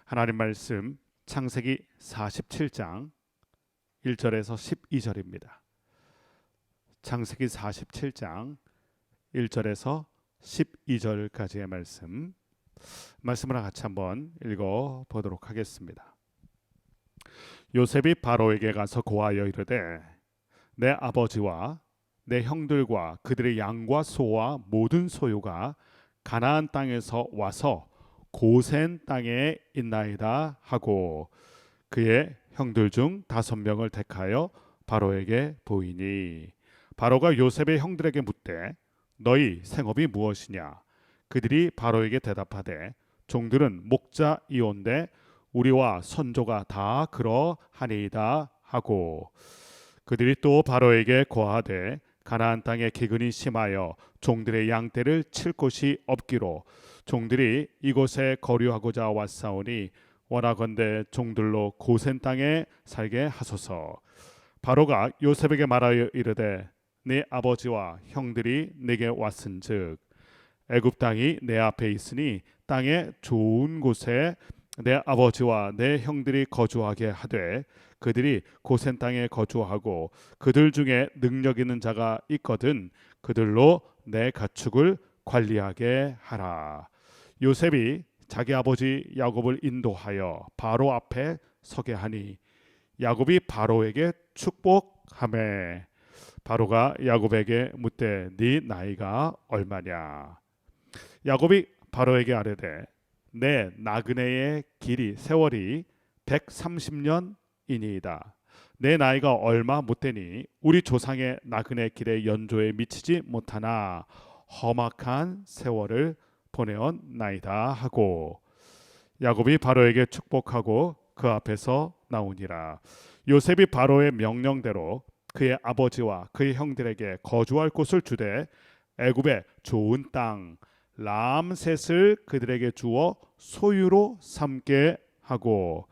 하나님 말씀 창세기 47장 1절에서 12절입니다. 창세기 47장 1절에서 12절까지의 말씀을 같이 한번 읽어보도록 하겠습니다. 요셉이 바로에게 가서 고하여 이르되 내 아버지와 내 형들과 그들의 양과 소와 모든 소유가 가나안 땅에서 와서 고센 땅에 있나이다 하고 그의 형들 중 5명을 택하여 바로에게 보이니 바로가 요셉의 형들에게 묻되 너희 생업이 무엇이냐? 그들이 바로에게 대답하되 종들은 목자이온데 우리와 선조가 다 그러하니이다 하고 그들이 또 바로에게 고하되 가나안 땅에 기근이 심하여 종들의 양떼를 칠 곳이 없기로 종들이 이곳에 거류하고자 왔사오니 원하건대 종들로 고센 땅에 살게 하소서. 바로가 요셉에게 말하여 이르되 네 아버지와 형들이 내게 왔은즉 애굽 땅이 내 앞에 있으니 땅의 좋은 곳에 내 아버지와 내 형들이 거주하게 하되 그들이 고센 땅에 거주하고 그들 중에 능력 있는 자가 있거든 그들로 내 가축을 관리하게 하라. 요셉이 자기 아버지 야곱을 인도하여 바로 앞에 서게 하니 야곱이 바로에게 축복하매 바로가 야곱에게 묻되 네 나이가 얼마냐? 야곱이 바로에게 아뢰되 내 나그네의 세월이 130년이니이다. 내 나이가 얼마 못되니 우리 조상의 나그네 길의 연조에 미치지 못하나 험악한 세월을 보내었나이다 하고 야곱이 바로에게 축복하고 그 앞에서 나오니라. 요셉이 바로의 명령대로 그의 아버지와 그의 형들에게 거주할 곳을 주되 애굽의 좋은 땅 람셋을 그들에게 주어 소유로 삼게 하고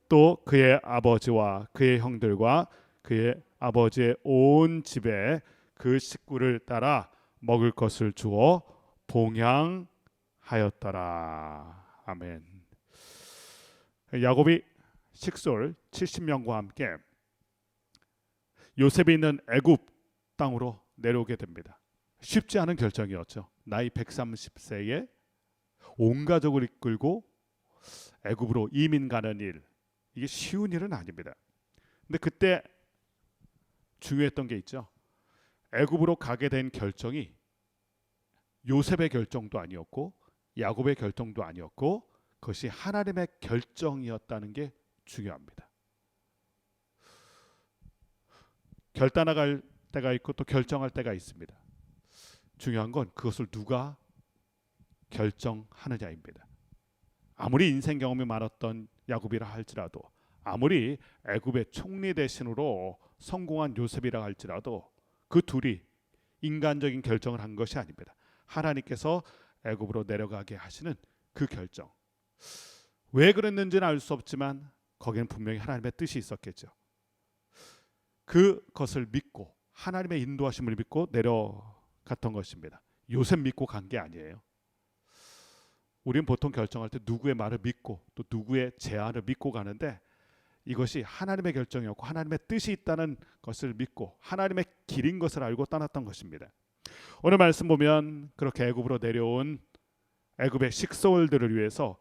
또 그의 아버지와 그의 형들과 그의 아버지의 온 집에 그 식구를 따라 먹을 것을 주어 봉양하였더라. 아멘. 야곱이 식솔 70명과 함께 요셉이 있는 애굽 땅으로 내려오게 됩니다. 쉽지 않은 결정이었죠. 나이 130세에 온 가족을 이끌고 애굽으로 이민 가는 일, 이게 쉬운 일은 아닙니다. 근데 그때 중요했던 게 있죠. 애굽으로 가게 된 결정이 요셉의 결정도 아니었고 야곱의 결정도 아니었고 그것이 하나님의 결정이었다는 게 중요합니다. 결단할 때가 있고 또 결정할 때가 있습니다. 중요한 건 그것을 누가 결정하느냐입니다. 아무리 인생 경험이 많았던 야곱이라 할지라도 아무리 애굽의 총리 대신으로 성공한 요셉이라 할지라도 그 둘이 인간적인 결정을 한 것이 아닙니다. 하나님께서 애굽으로 내려가게 하시는 그 결정. 왜 그랬는지는 알 수 없지만 거기는 분명히 하나님의 뜻이 있었겠죠. 그것을 믿고 하나님의 인도하심을 믿고 내려갔던 것입니다. 요셉 믿고 간 게 아니에요. 우리는 보통 결정할 때 누구의 말을 믿고 또 누구의 제안을 믿고 가는데 이것이 하나님의 결정이었고 하나님의 뜻이 있다는 것을 믿고 하나님의 길인 것을 알고 떠났던 것입니다. 오늘 말씀 보면 그렇게 애굽으로 내려온 애굽의 식소들을 위해서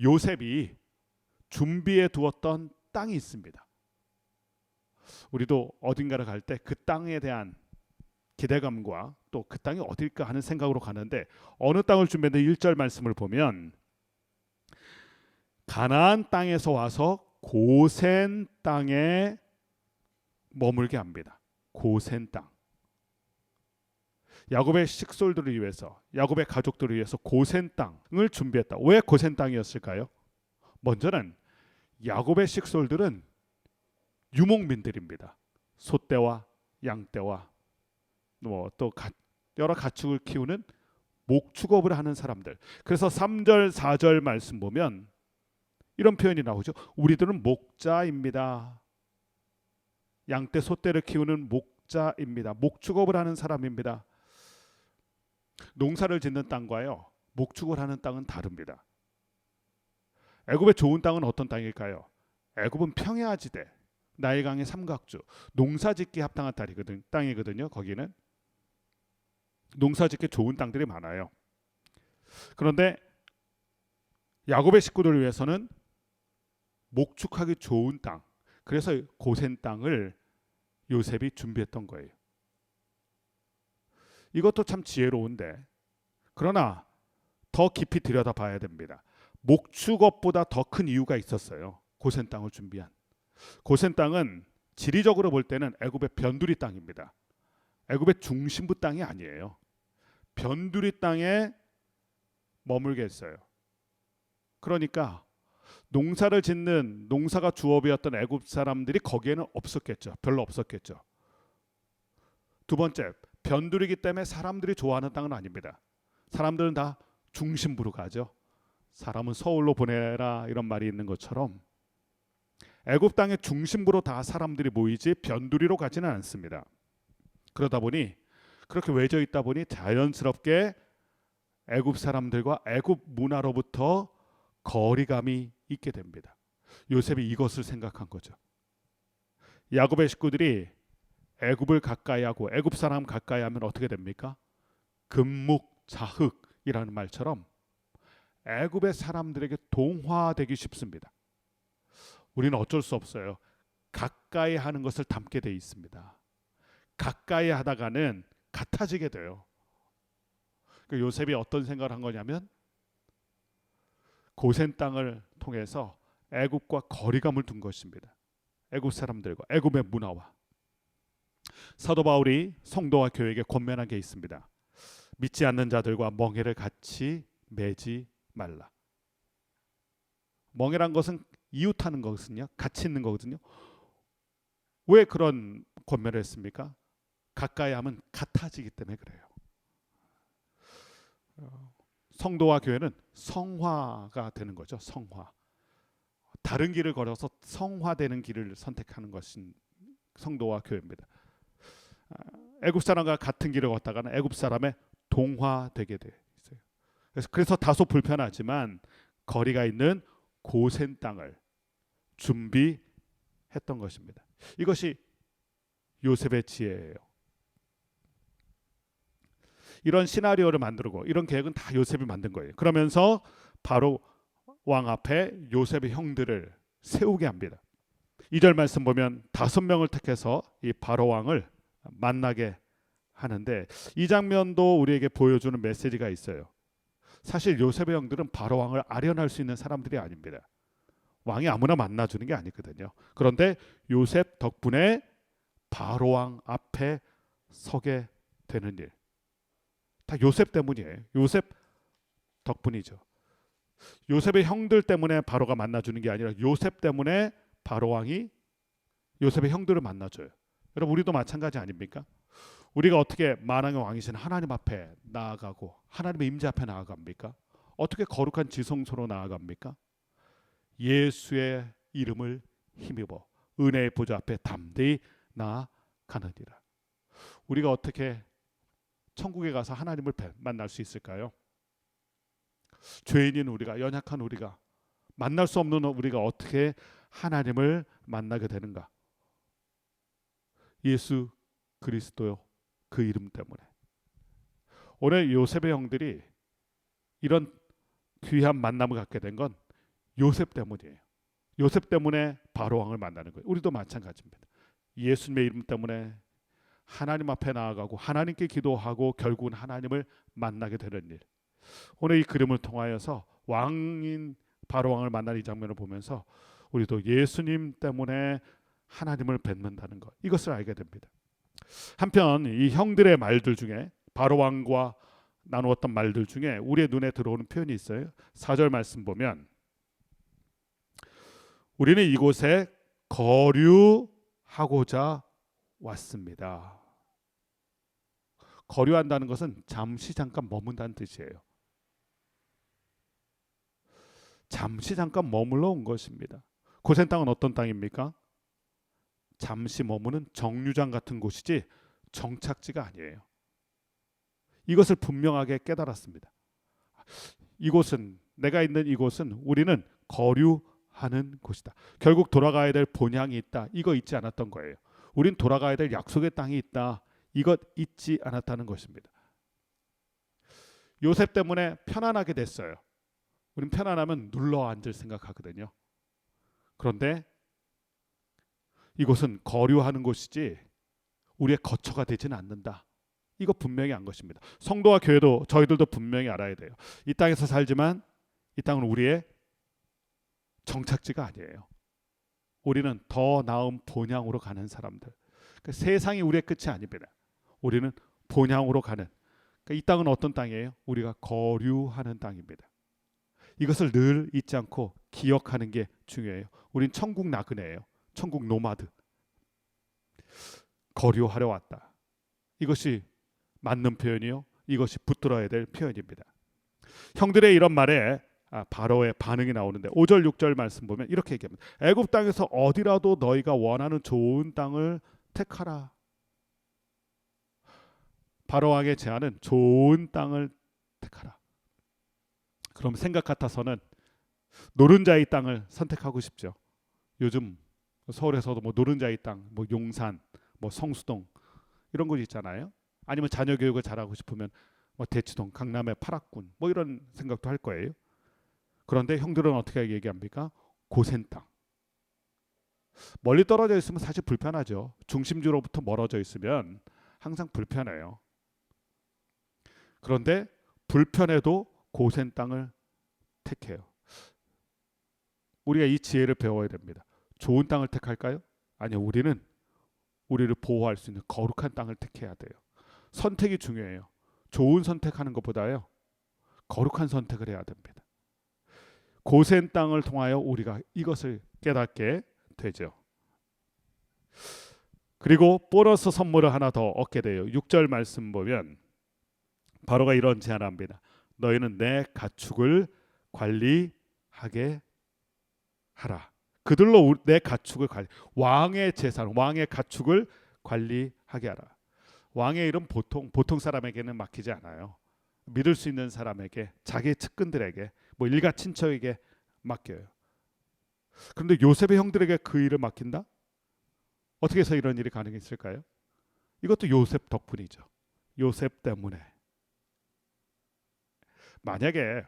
요셉이 준비해 두었던 땅이 있습니다. 우리도 어딘가를 갈 때 그 땅에 대한 기대감과 또 그 땅이 어딜까 하는 생각으로 가는데 어느 땅을 준비했는데 1절 말씀을 보면 가나안 땅에서 와서 고센 땅에 머물게 합니다. 고센 땅. 야곱의 식솔들을 위해서 야곱의 가족들을 위해서 고센 땅을 준비했다. 왜 고센 땅이었을까요? 먼저는 야곱의 식솔들은 유목민들입니다. 소떼와 양떼와 또 여러 가축을 키우는 목축업을 하는 사람들. 그래서 3절 4절 말씀 보면 이런 표현이 나오죠. 우리들은 목자입니다. 양떼 소떼를 키우는 목자입니다. 목축업을 하는 사람입니다. 농사를 짓는 땅과요 목축을 하는 땅은 다릅니다. 애굽의 좋은 땅은 어떤 땅일까요? 애굽은 평야지대, 나일강의 삼각주, 농사짓기 합당한 땅이거든요. 거기는 농사짓기 좋은 땅들이 많아요. 그런데 야곱의 식구들을 위해서는 목축하기 좋은 땅, 그래서 고센 땅을 요셉이 준비했던 거예요. 이것도 참 지혜로운데, 그러나 더 깊이 들여다봐야 됩니다. 목축업보다 더 큰 이유가 있었어요. 고센 땅을 준비한. 고센 땅은 지리적으로 볼 때는 애굽의 변두리 땅입니다. 애굽의 중심부 땅이 아니에요. 변두리 땅에 머물게 했어요. 그러니까 농사를 짓는, 농사가 주업이었던 애굽 사람들이 거기에는 없었겠죠. 별로 없었겠죠. 두 번째, 변두리기 때문에 사람들이 좋아하는 땅은 아닙니다. 사람들은 다 중심부로 가죠. 사람은 서울로 보내라, 이런 말이 있는 것처럼 애굽 땅의 중심부로 다 사람들이 모이지 변두리로 가지는 않습니다. 그러다 보니, 그렇게 외져 있다 보니 자연스럽게 애굽 사람들과 애굽 문화로부터 거리감이 있게 됩니다. 요셉이 이것을 생각한 거죠. 야곱의 식구들이 애굽을 가까이 하고 애굽 사람 가까이 하면 어떻게 됩니까? 금묵자흑이라는 말처럼 애굽의 사람들에게 동화되기 쉽습니다. 우리는 어쩔 수 없어요. 가까이 하는 것을 닮게 돼 있습니다. 가까이 하다가는 같아지게 돼요. 요셉이 어떤 생각을 한 거냐면, 고센 땅을 통해서 애굽과 거리감을 둔 것입니다. 애굽 사람들과 애굽의 문화와. 사도 바울이 성도와 교회에게 권면한 게 있습니다. 믿지 않는 자들과 멍에를 같이 매지 말라. 멍에란 것은 이웃하는 것은요, 같이 있는 거거든요. 왜 그런 권면을 했습니까? 가까이 하면 같아지기 때문에 그래요. 성도와 교회는 성화가 되는 거죠. 성화. 다른 길을 걸어서 성화되는 길을 선택하는 것이 성도와 교회입니다. 애굽 사람과 같은 길을 걷다가는 애굽 사람의 동화되게 돼 있어요. 그래서 다소 불편하지만 거리가 있는 고센 땅을 준비했던 것입니다. 이것이 요셉의 지혜예요. 이런 시나리오를 만들고 이런 계획은 다 요셉이 만든 거예요. 그러면서 바로 왕 앞에 요셉의 형들을 세우게 합니다. 2절 말씀 보면 5명을 택해서 이 바로 왕을 만나게 하는데, 이 장면도 우리에게 보여주는 메시지가 있어요. 사실 요셉의 형들은 바로 왕을 아련할 수 있는 사람들이 아닙니다. 왕이 아무나 만나주는 게 아니거든요. 그런데 요셉 덕분에 바로 왕 앞에 서게 되는 일, 다 요셉 때문이에요. 요셉 덕분이죠. 요셉의 형들 때문에 바로가 만나주는 게 아니라 요셉 때문에 바로 왕이 요셉의 형들을 만나줘요. 여러분, 우리도 마찬가지 아닙니까? 우리가 어떻게 만왕의 왕이신 하나님 앞에 나아가고 하나님의 임재 앞에 나아갑니까? 어떻게 거룩한 지성소로 나아갑니까? 예수의 이름을 힘입어 은혜의 보좌 앞에 담대히 나아가느니라. 우리가 어떻게 천국에 가서 하나님을 만날 수 있을까요? 죄인인 우리가, 연약한 우리가, 만날 수 없는 우리가 어떻게 하나님을 만나게 되는가? 예수 그리스도요, 그 이름 때문에. 오늘 요셉의 형들이 이런 귀한 만남을 갖게 된 건 요셉 때문이에요. 요셉 때문에 바로 왕을 만나는 거예요. 우리도 마찬가지입니다. 예수님의 이름 때문에 하나님 앞에 나아가고 하나님께 기도하고 결국은 하나님을 만나게 되는 일. 오늘 이 그림을 통하여서 왕인 바로 왕을 만난 이 장면을 보면서 우리도 예수님 때문에 하나님을 뵙는다는 것, 이것을 알게 됩니다. 한편 이 형들의 말들 중에, 바로 왕과 나누었던 말들 중에 우리의 눈에 들어오는 표현이 있어요. 4절 말씀 보면, 우리는 이곳에 거류하고자 왔습니다. 거류한다는 것은 잠시 잠깐 머문다는 뜻이에요. 잠시 잠깐 머물러 온 것입니다. 고센 땅은 어떤 땅입니까? 잠시 머무는 정류장 같은 곳이지 정착지가 아니에요. 이것을 분명하게 깨달았습니다. 이곳은, 내가 있는 이곳은 우리는 거류하는 곳이다. 결국 돌아가야 될 본향이 있다. 이거 잊지 않았던 거예요. 우린 돌아가야 될 약속의 땅이 있다. 이것 잊지 않았다는 것입니다. 요셉 때문에 편안하게 됐어요. 우린 편안하면 눌러 앉을 생각하거든요. 그런데 이곳은 거류하는 곳이지 우리의 거처가 되지는 않는다. 이거 분명히 안 것입니다. 성도와 교회도 저희들도 분명히 알아야 돼요. 이 땅에서 살지만 이 땅은 우리의 정착지가 아니에요. 우리는 더 나은 본향으로 가는 사람들. 그러니까 세상이 우리의 끝이 아닙니다. 우리는 본향으로 가는. 그러니까 이 땅은 어떤 땅이에요? 우리가 거류하는 땅입니다. 이것을 늘 잊지 않고 기억하는 게 중요해요. 우린 천국 나그네예요. 천국 노마드. 거류하려 왔다. 이것이 맞는 표현이요. 이것이 붙들어야 될 표현입니다. 형들의 이런 말에 바로의 반응이 나오는데 5절 6절 말씀 보면 이렇게 얘기합니다. 애굽 땅에서 어디라도 너희가 원하는 좋은 땅을 택하라. 바로 왕의 제안은 좋은 땅을 택하라. 그럼 생각 같아서는 노른자의 땅을 선택하고 싶죠. 요즘 서울에서도 뭐 노른자의 땅, 뭐 용산, 뭐 성수동 이런 곳 있잖아요. 아니면 자녀 교육을 잘하고 싶으면 뭐 대치동, 강남의 파락군 뭐 이런 생각도 할 거예요. 그런데 형들은 어떻게 얘기합니까? 고센 땅. 멀리 떨어져 있으면 사실 불편하죠. 중심지로부터 멀어져 있으면 항상 불편해요. 그런데 불편해도 고센 땅을 택해요. 우리가 이 지혜를 배워야 됩니다. 좋은 땅을 택할까요? 아니요. 우리는 우리를 보호할 수 있는 거룩한 땅을 택해야 돼요. 선택이 중요해요. 좋은 선택하는 것보다요. 거룩한 선택을 해야 됩니다. 고센 땅을 통하여 우리가 이것을 깨닫게 되죠. 그리고 보너스 선물을 하나 더 얻게 돼요. 6절 말씀 보면 바로가 이런 제안을 합니다. 너희는 내 가축을 관리하게 하라. 그들로 내 가축을 관리. 왕의 재산, 왕의 가축을 관리하게 하라. 왕의 일은 보통 사람에게는 맡기지 않아요. 믿을 수 있는 사람에게, 자기 측근들에게, 뭐 일가 친척에게 맡겨요. 그런데 요셉의 형들에게 그 일을 맡긴다? 어떻게 해서 이런 일이 가능했을까요? 이것도 요셉 덕분이죠. 요셉 때문에. 만약에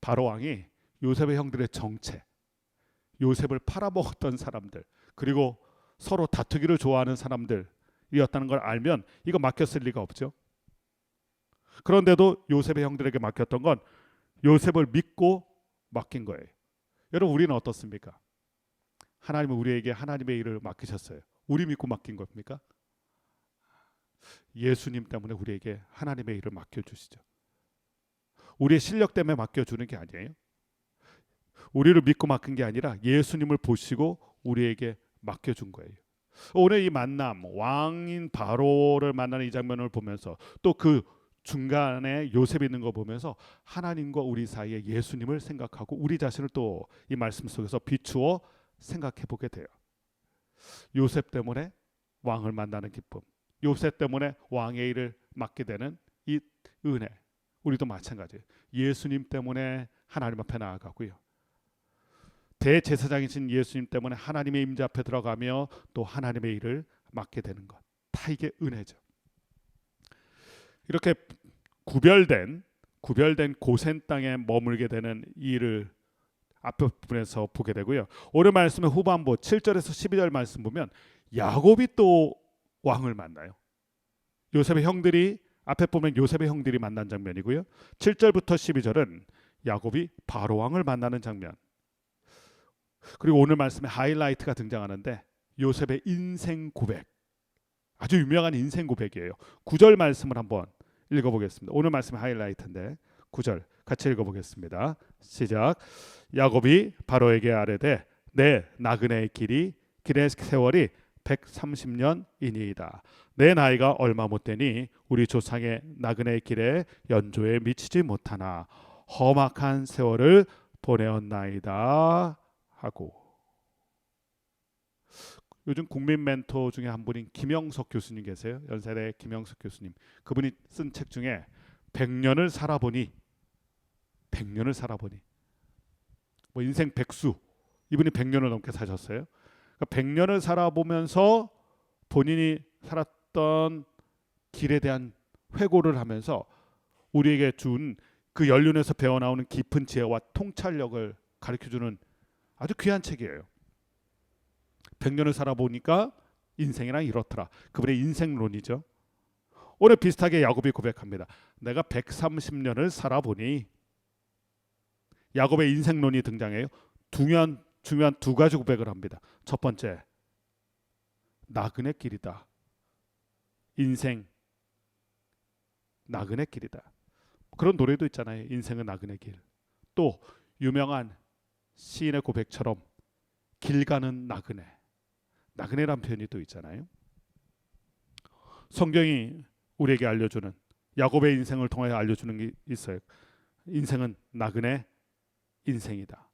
바로 왕이 요셉의 형들의 정체, 요셉을 팔아먹었던 사람들, 그리고 서로 다투기를 좋아하는 사람들이었다는 걸 알면 이거 맡겼을 리가 없죠. 그런데도 요셉의 형들에게 맡겼던 건 요셉을 믿고 맡긴 거예요. 여러분, 우리는 어떻습니까? 하나님은 우리에게 하나님의 일을 맡기셨어요. 우리 믿고 맡긴 겁니까? 예수님 때문에 우리에게 하나님의 일을 맡겨주시죠. 우리의 실력 때문에 맡겨주는 게 아니에요. 우리를 믿고 맡긴 게 아니라 예수님을 보시고 우리에게 맡겨준 거예요. 오늘 이 만남, 왕인 바로를 만나는 이 장면을 보면서 또 그 중간에 요셉이 있는 거 보면서 하나님과 우리 사이에 예수님을 생각하고 우리 자신을 또 이 말씀 속에서 비추어 생각해 보게 돼요. 요셉 때문에 왕을 만나는 기쁨, 요셉 때문에 왕의 일을 맡게 되는 이 은혜, 우리도 마찬가지예요. 예수님 때문에 하나님 앞에 나아가고요. 대제사장이신 예수님 때문에 하나님의 임재 앞에 들어가며 또 하나님의 일을 맡게 되는 것, 다 이게 은혜죠. 이렇게 구별된 고센 땅에 머물게 되는 일을 앞에 부분에서 보게 되고요. 오늘 말씀의 후반부 7절에서 12절 말씀 보면 야곱이 또 왕을 만나요. 요셉의 형들이 앞에 보면 요셉의 형들이 만난 장면이고요. 7절부터 12절은 야곱이 바로 왕을 만나는 장면. 그리고 오늘 말씀에 하이라이트가 등장하는데 요셉의 인생 고백, 아주 유명한 인생 고백이에요. 9절 말씀을 한번 읽어보겠습니다. 오늘 말씀 하이라이트인데 9절 같이 읽어보겠습니다. 시작. 야곱이 바로에게 아뢰되 내 나그네의 길의 세월이 130년이니이다. 내 나이가 얼마 못되니 우리 조상의 나그네의 길에 연조에 미치지 못하나 험악한 세월을 보내었나이다 하고. 요즘 국민 멘토 중에 한 분인 김영석 교수님 계세요. 연세대 김영석 교수님. 그분이 쓴 책 중에 100년을 살아보니 뭐 인생 백수, 이분이 100년을 넘게 사셨어요. 그러니까 100년을 살아보면서 본인이 살았던 길에 대한 회고를 하면서 우리에게 준 그 연륜에서 배어나오는 깊은 지혜와 통찰력을 가르쳐주는 아주 귀한 책이에요. 100년을 살아보니까 인생이란 이렇더라. 그분의 인생론이죠. 오늘 비슷하게 야곱이 고백합니다. 내가 130년을 살아보니. 야곱의 인생론이 등장해요. 중요한 두 가지 고백을 합니다. 첫 번째, 나그네 길이다. 인생 나그네 길이다. 그런 노래도 있잖아요. 인생은 나그네 길. 또 유명한 시인의 고백처럼 길 가는 나그네. 나그네란 표현이 또 있잖아요. 성경이 우리에게 알려주는, 야곱의 인생을 통해 알려주는 게 있어요. 인생은 나그네 인생이다.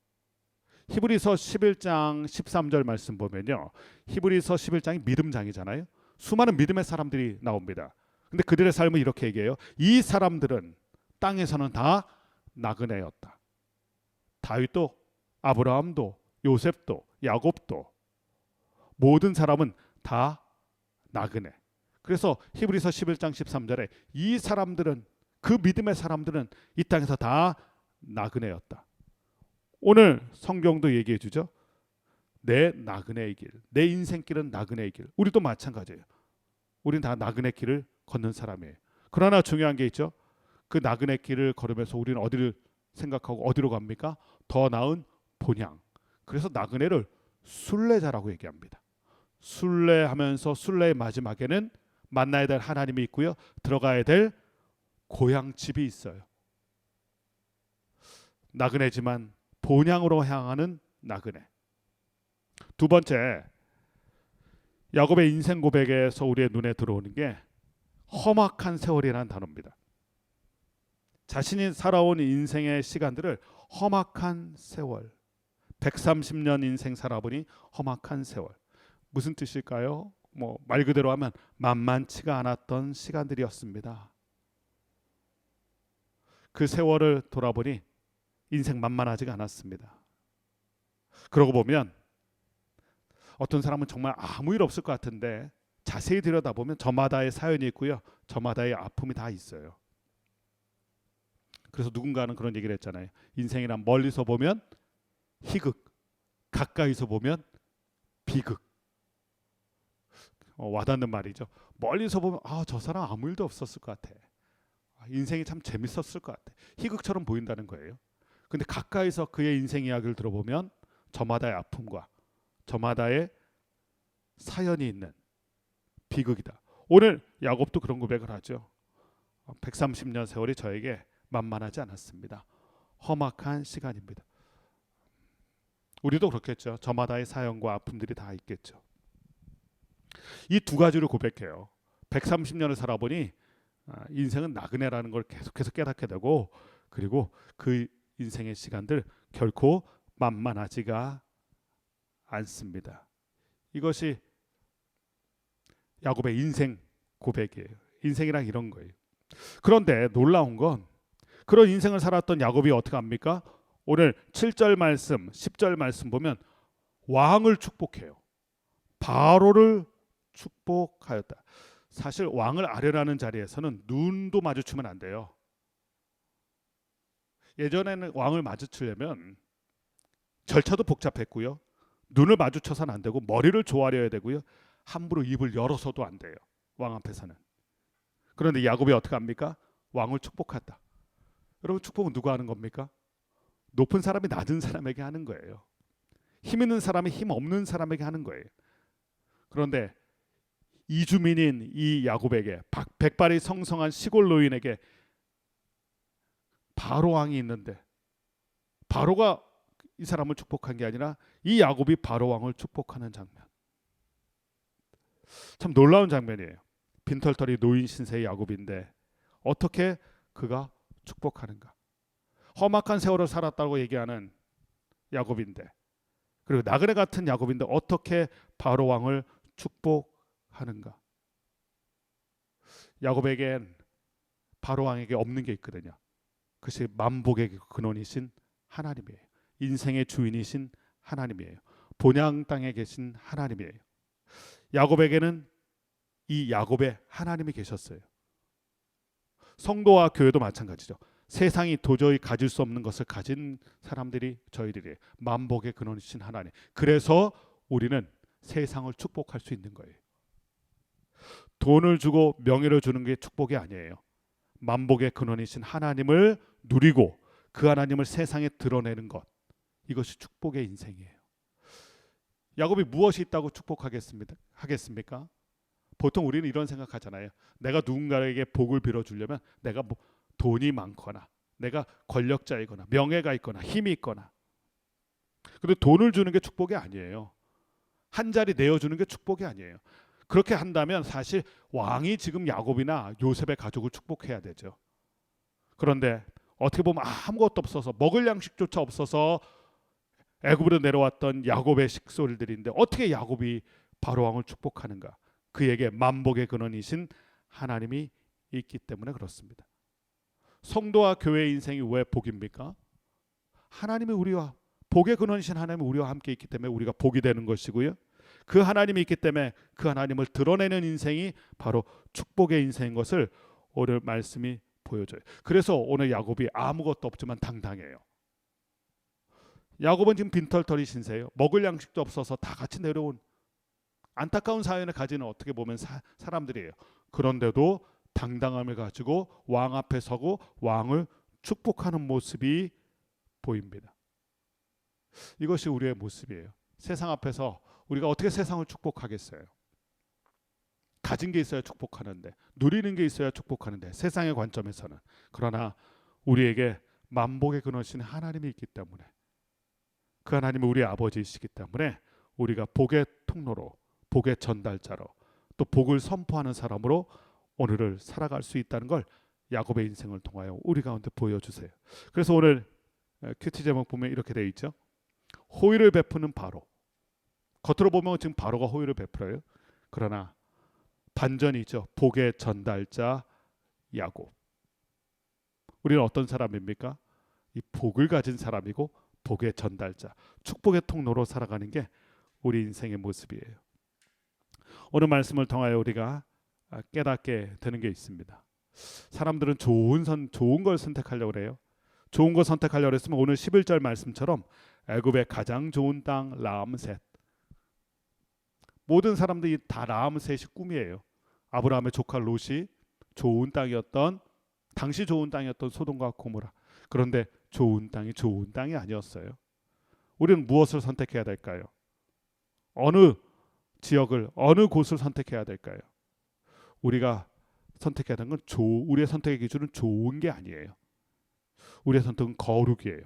히브리서 11장 13절 말씀 보면요, 히브리서 11장이 믿음장이잖아요. 수많은 믿음의 사람들이 나옵니다. 근데 그들의 삶은 이렇게 얘기해요. 이 사람들은 땅에서는 다 나그네였다. 다윗도, 아브라함도, 요셉도, 야곱도, 모든 사람은 다 나그네. 그래서 히브리서 11장 13절에 이 사람들은, 그 믿음의 사람들은 이 땅에서 다 나그네였다. 오늘 성경도 얘기해 주죠. 내 나그네의 길, 내 인생길은 나그네의 길. 우리도 마찬가지예요. 우린 다 나그네 길을 걷는 사람이에요. 그러나 중요한 게 있죠. 그 나그네 길을 걸으면서 우리는 어디를 생각하고 어디로 갑니까? 더 나은 본향. 그래서 나그네를 순례자라고 얘기합니다. 순례하면서 순례의 마지막에는 만나야 될 하나님이 있고요. 들어가야 될 고향집이 있어요. 나그네지만 본향으로 향하는 나그네. 두 번째, 야곱의 인생 고백에서 우리의 눈에 들어오는 게 험악한 세월이라는 단어입니다. 자신이 살아온 인생의 시간들을 험악한 세월, 130년 인생 살아보니 험악한 세월. 무슨 뜻일까요? 뭐 말 그대로 하면 만만치가 않았던 시간들이었습니다. 그 세월을 돌아보니 인생 만만하지가 않았습니다. 그러고 보면 어떤 사람은 정말 아무 일 없을 것 같은데 자세히 들여다보면 저마다의 사연이 있고요. 저마다의 아픔이 다 있어요. 그래서 누군가는 그런 얘기를 했잖아요. 인생이란 멀리서 보면 희극, 가까이서 보면 비극. 와닿는 말이죠. 멀리서 보면 저 사람 아무 일도 없었을 것 같아. 인생이 참 재밌었을 것 같아. 희극처럼 보인다는 거예요. 근데 가까이서 그의 인생 이야기를 들어보면 저마다의 아픔과 저마다의 사연이 있는 비극이다. 오늘 야곱도 그런 고백을 하죠. 130년 세월이 저에게 만만하지 않았습니다. 험악한 시간입니다. 우리도 그렇겠죠. 저마다의 사연과 아픔들이 다 있겠죠. 이 두 가지를 고백해요. 130년을 살아보니 인생은 나그네라는 걸 계속해서 깨닫게 되고, 그리고 그 인생의 시간들 결코 만만하지가 않습니다. 이것이 야곱의 인생 고백이에요. 인생이란 이런 거예요. 그런데 놀라운 건 그런 인생을 살았던 야곱이 어떻게 합니까? 오늘 7절 말씀, 10절 말씀 보면 왕을 축복해요. 바로를 축복하였다. 사실 왕을 아뢰라는 자리에서는 눈도 마주치면 안 돼요. 예전에는 왕을 마주치려면 절차도 복잡했고요. 눈을 마주쳐서는 안 되고 머리를 조아려야 되고요. 함부로 입을 열어서도 안 돼요. 왕 앞에서는. 그런데 야곱이 어떻게 합니까? 왕을 축복한다. 여러분, 축복은 누가 하는 겁니까? 높은 사람이 낮은 사람에게 하는 거예요. 힘 있는 사람이 힘 없는 사람에게 하는 거예요. 그런데 이주민인 이 야곱에게, 백발이 성성한 시골 노인에게 바로 왕이 있는데 바로가 이 사람을 축복한 게 아니라 이 야곱이 바로 왕을 축복하는 장면. 참 놀라운 장면이에요. 빈털터리 노인 신세의 야곱인데 어떻게 그가 축복하는가. 험악한 세월을 살았다고 얘기하는 야곱인데, 그리고 나그네 같은 야곱인데 어떻게 바로 왕을 축복하는가. 야곱에겐 바로 왕에게 없는 게 있거든요. 그것이 만복의 근원이신 하나님이에요. 인생의 주인이신 하나님이에요. 본향 땅에 계신 하나님이에요. 야곱에게는 이 야곱의 하나님이 계셨어요. 성도와 교회도 마찬가지죠. 세상이 도저히 가질 수 없는 것을 가진 사람들이 저희들이에요. 만복의 근원이신 하나님. 그래서 우리는 세상을 축복할 수 있는 거예요. 돈을 주고 명예를 주는 게 축복이 아니에요. 만복의 근원이신 하나님을 누리고 그 하나님을 세상에 드러내는 것, 이것이 축복의 인생이에요. 야곱이 무엇이 있다고 하겠습니까? 보통 우리는 이런 생각하잖아요. 내가 누군가에게 복을 빌어주려면 내가 뭐 돈이 많거나 내가 권력자이거나 명예가 있거나 힘이 있거나. 근데 돈을 주는 게 축복이 아니에요. 한 자리 내어주는 게 축복이 아니에요. 그렇게 한다면 사실 왕이 지금 야곱이나 요셉의 가족을 축복해야 되죠. 그런데 어떻게 보면 아무것도 없어서 먹을 양식조차 없어서 애굽으로 내려왔던 야곱의 식솔들인데 어떻게 야곱이 바로 왕을 축복하는가? 그에게 만복의 근원이신 하나님이 있기 때문에 그렇습니다. 성도와 교회의 인생이 왜 복입니까? 하나님이 우리와 복의 근원이신 하나님이 우리와 함께 있기 때문에 우리가 복이 되는 것이고요. 그 하나님이 있기 때문에 그 하나님을 드러내는 인생이 바로 축복의 인생인 것을 오늘 말씀이 보여줘요. 그래서 오늘 야곱이 아무것도 없지만 당당해요. 야곱은 지금 빈털터리 신세예요. 먹을 양식도 없어서 다 같이 내려온 안타까운 사연을 가지는 어떻게 보면 사람들이에요. 그런데도 당당함을 가지고 왕 앞에 서고 왕을 축복하는 모습이 보입니다. 이것이 우리의 모습이에요. 세상 앞에서 우리가 어떻게 세상을 축복하겠어요? 가진 게 있어야 축복하는데, 누리는 게 있어야 축복하는데, 세상의 관점에서는. 그러나 우리에게 만복의 근원이신 하나님이 있기 때문에, 그 하나님은 우리의 아버지이시기 때문에 우리가 복의 통로로, 복의 전달자로, 또 복을 선포하는 사람으로 오늘을 살아갈 수 있다는 걸 야곱의 인생을 통하여 우리 가운데 보여주세요. 그래서 오늘 큐티 제목 보면 이렇게 되어 있죠. 호의를 베푸는 바로. 겉으로 보면 지금 바로가 호의를 베풀어요. 그러나 반전이 있죠. 복의 전달자 야곱. 우리는 어떤 사람입니까? 이 복을 가진 사람이고 복의 전달자, 축복의 통로로 살아가는 게 우리 인생의 모습이에요. 오늘 말씀을 통하여 우리가 깨닫게 되는 게 있습니다. 사람들은 좋은 걸 선택하려고 그래요. 좋은 거 선택하려고 했으면 오늘 11절 말씀처럼 애굽의 가장 좋은 땅 라암셋. 모든 사람들이 다 라암셋이 꿈이에요. 아브라함의 조카 롯이 좋은 땅이었던, 당시 좋은 땅이었던 소돔과 고모라. 그런데 좋은 땅이 아니었어요. 우리는 무엇을 선택해야 될까요? 어느 지역을, 어느 곳을 선택해야 될까요? 우리가 선택해야 되는 건 우리의 선택의 기준은 좋은 게 아니에요. 우리의 선택은 거룩이에요.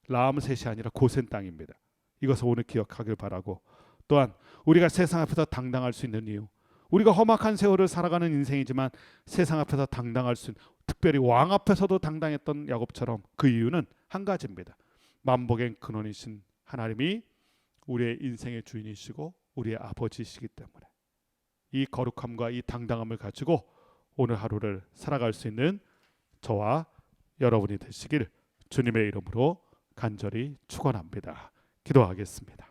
라암셋이 아니라 고센 땅입니다. 이것을 오늘 기억하길 바라고, 또한 우리가 세상 앞에서 당당할 수 있는 이유, 우리가 험악한 세월을 살아가는 인생이지만 세상 앞에서 당당할 수 있는, 특별히 왕 앞에서도 당당했던 야곱처럼, 그 이유는 한 가지입니다. 만복의 근원이신 하나님이 우리의 인생의 주인이시고 우리의 아버지이시기 때문에 이 거룩함과 이 당당함을 가지고 오늘 하루를 살아갈 수 있는 저와 여러분이 되시길 주님의 이름으로 간절히 축원합니다. 기도하겠습니다.